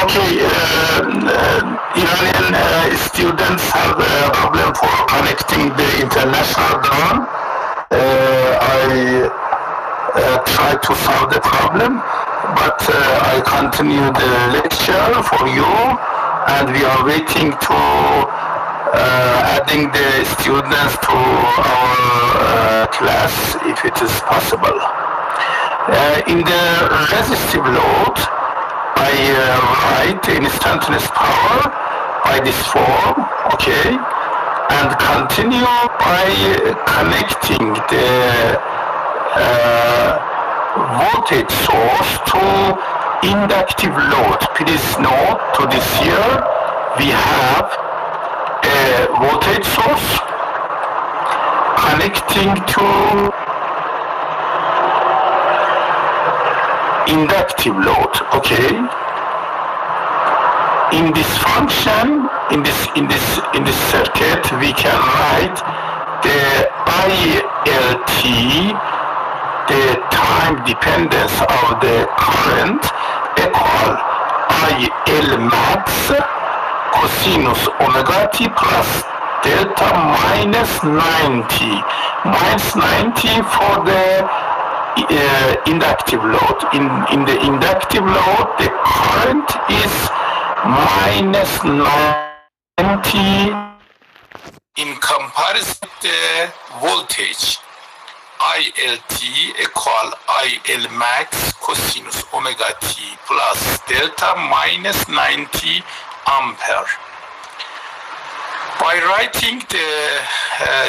Okay, Iranian students have a problem for connecting the international drone. I try to solve the problem, but I continue the lecture for you, and we are waiting to adding the students to our class if it is possible. In the resistive load, I write instantaneous power by this form, okay, and continue by connecting the voltage source to inductive load. Please note to this here we have a voltage source connecting to inductive load, okay. In this function, in this circuit, we can write the ILT, the time dependence of the current, equal IL max cosinus omega t plus delta minus 90. Minus 90 for the inductive load. In the inductive load, the current is minus 90 in comparison to the voltage. ILT equal IL max cosinus omega t plus delta minus 90 ampere. By writing the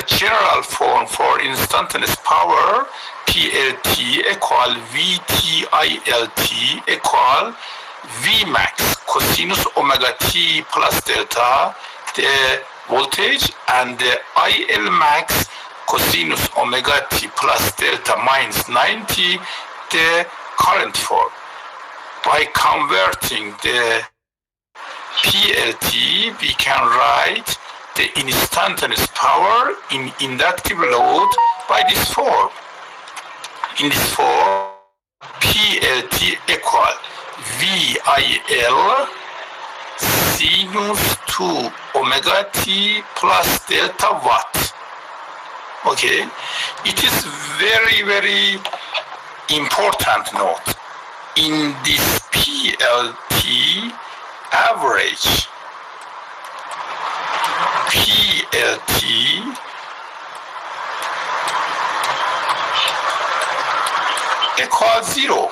general form for instantaneous power, PLT equal VTILT equal V max cosinus omega t plus delta, the voltage, and the IL max cosinus omega t plus delta minus 90, the current form. By converting the PLT, we can write the instantaneous power in inductive load by this form. In this form, PLT equal VIL sinus 2 omega t plus delta watt. Okay, it is very, very important note. In this PLT average, PLT equals 0.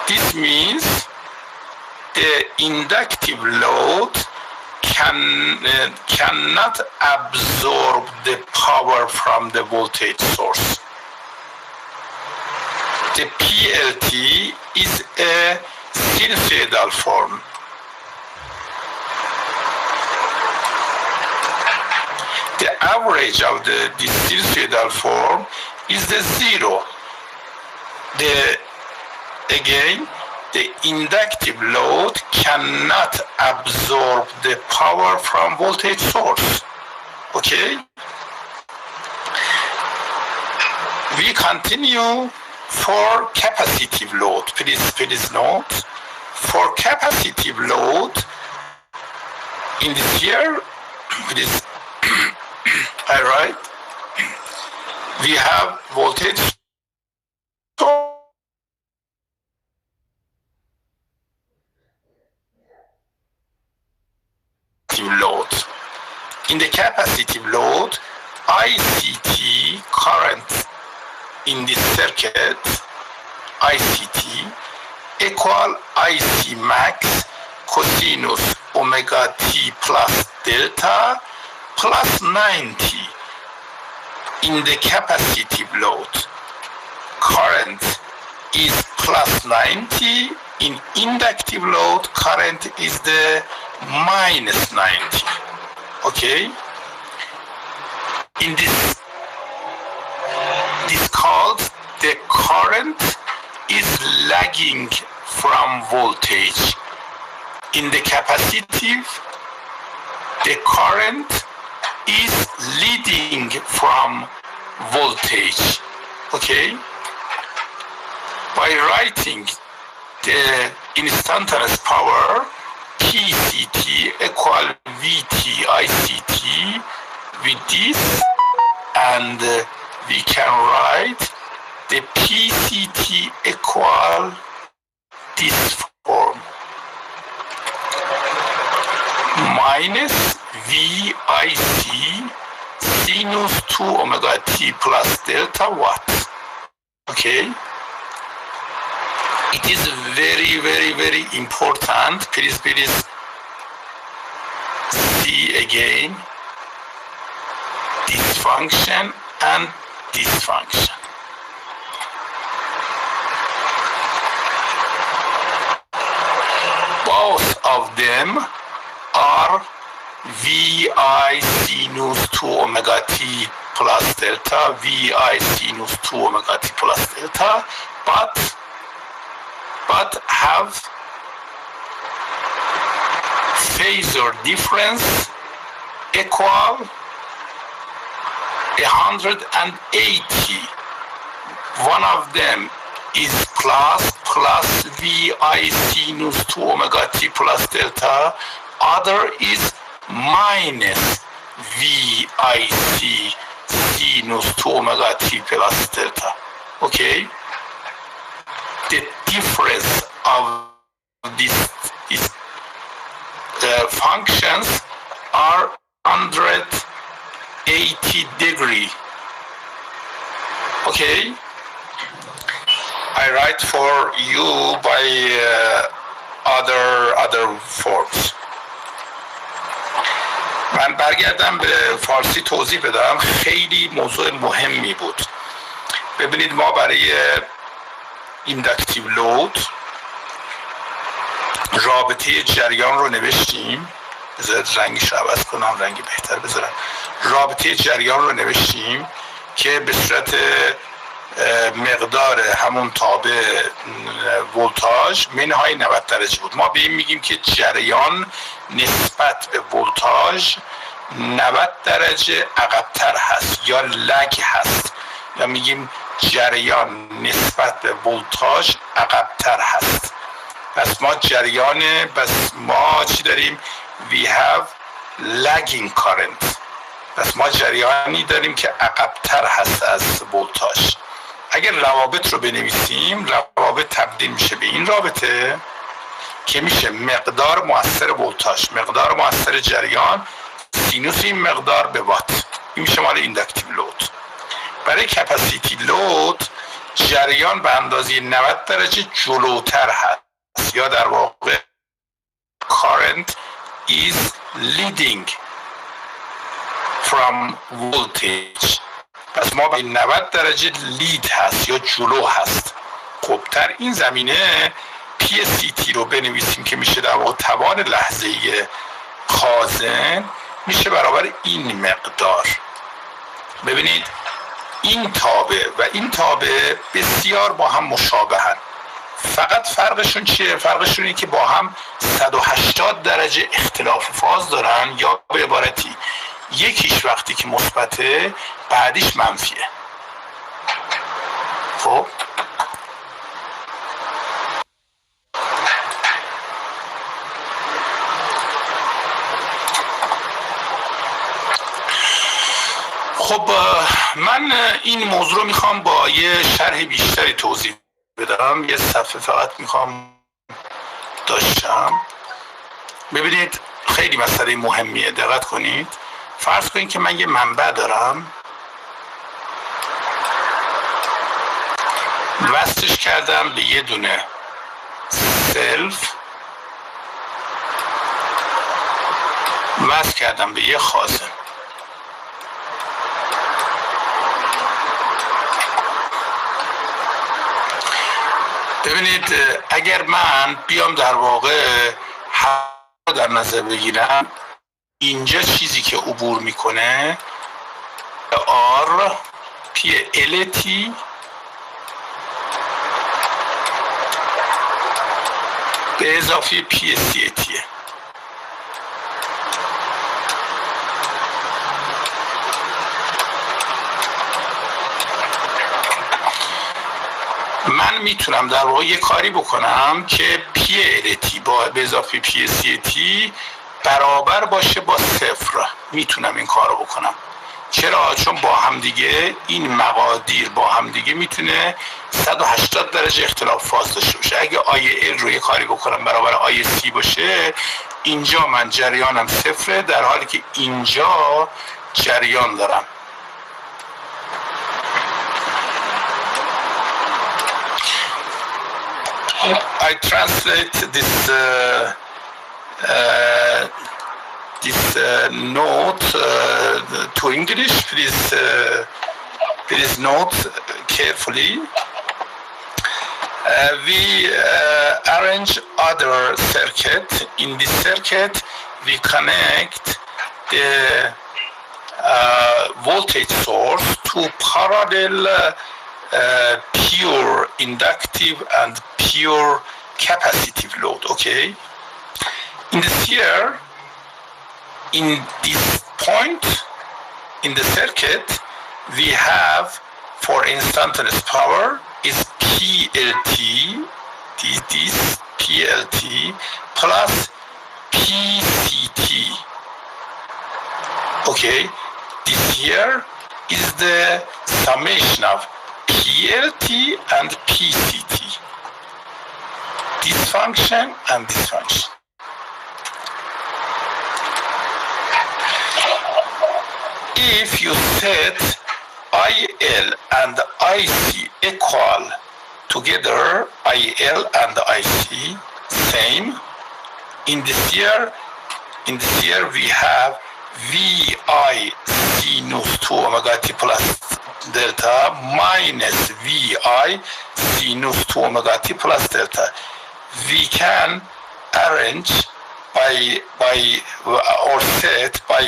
This means the inductive load cannot absorb the power from the voltage source. The PLT is a sinusoidal form. The average of this sinusoidal form is the 0. Again, the inductive load cannot absorb the power from voltage source. Okay? We continue for capacitive load. Please note, for capacitive load, in this here, please, I write, we have voltage load. In the capacitive load, ICT current in this circuit, ICT equal IC max cosinus omega t plus delta plus 90. In the capacitive load, current is plus 90. In inductive load, current is the minus 90. Okay? In this called the current is lagging from voltage. In the capacitive, the current is leading from voltage. Okay? by writing the instantaneous power PCT equal VT ICT with this, and we can write the PCT equal this form minus VIC sinus 2 omega t plus delta watt. Okay, it is very, very, very important. Please see again this function and this function. Both of them are VI sinus 2 omega t plus delta, VI sinus 2 omega t plus delta, but have phasor difference equal 180. One of them is plus VI sinus 2 omega t plus delta, other is minus VIC sinus 2 omega t plus delta. Okay? The difference of these functions are 180 degree. Okay? I write for you by other forms. من برگردم به فارسی توضیح بدم. خیلی موضوع مهمی بود. ببینید ما برای ایندکتیو لود رابطه جریان رو نوشتیم. بذارید رنگش رو عوض کنم، رنگ بهتر بذارم. رابطه جریان رو نوشتیم که به صورت مقدار همون تابع ولتاژ منهای 90 درجه بود. ما به این میگیم که جریان نسبت به ولتاژ 90 درجه عقب‌تر هست یا لگ هست، یا میگیم جریان نسبت به ولتاژ عقب‌تر هست. پس ما چی داریم؟ we have lagging current. پس ما جریانی داریم که عقب‌تر هست از ولتاژ. اگر روابط رو بنویسیم، روابط تبدیل میشه به این رابطه که میشه مقدار مؤثر ولتاژ، مقدار مؤثر جریان، سینوس این مقدار به وات. این میشه مال ایندکتیو لود. برای کپاسیتی لود جریان به اندازه 90 درجه جلوتر هست، یا در واقع current is leading from voltage. پس ما به 90 درجه لید هست یا جلو هست. خب در این زمینه PCT رو بنویسیم که میشه در واقع توان لحظه‌ای خازن میشه برابر این مقدار. ببینید این تابع و این تابع بسیار با هم مشابهن، فقط فرقشون چیه؟ فرقشون اینه که با هم 180 درجه اختلاف فاز دارن، یا به عبارتی یکیش وقتی که مثبته بعدیش منفیه. خب من این موضوع رو میخوام با یه شرح بیشتری توضیح بدم. یه صفحه فقط میخوام داشتم. ببینید خیلی مسئله مهمیه، دقت کنید. فرض کنید که من یه منبع دارم، وصلش کردم به یه دونه سلف، وصل کردم به یه خازن. ببینید اگر من بیام در واقع در نظر بگیرم، اینجا چیزی که عبور میکنه R پی LT به اضافه پی CTه. من میتونم در واقع یه کاری بکنم که PLT با به اضافه PCT برابر باشه با 0. میتونم این کار رو بکنم. چرا؟ چون با همدیگه این مقادیر با همدیگه میتونه 180 درجه اختلاف فاز داشته باشه. اگه IL رو یه کاری بکنم برابر IC باشه، اینجا من جریانم 0، در حالی که اینجا جریان دارم. I translate this note to English. Please note carefully. We arrange other circuit. In this circuit, we connect the voltage source to parallel pure inductive and pure capacitive load. Okay. In this point in the circuit, we have for instantaneous power is PLT, this PLT plus PCT. Okay, this here is the summation of PLT and PCT. This function and this function. If you set IL and IC equal together, IL and IC same. In this year we have VI sinus 2 omega t plus delta minus VI sinus 2 omega t plus delta. We can arrange by or set by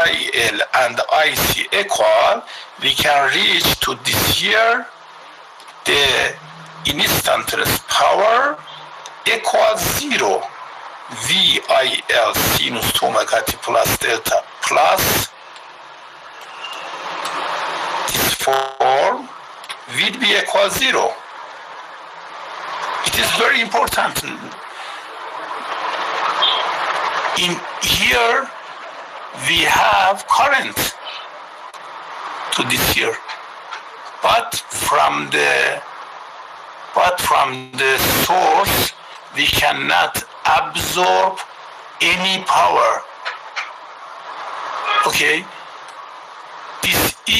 IL and IC equal, we can reach to this here the instantaneous power equals 0. VIL sinus 2 omega t plus delta plus this form will be equal 0. It is very important. In here we have current to this here, but from the source we cannot absorb any power. Okay, this is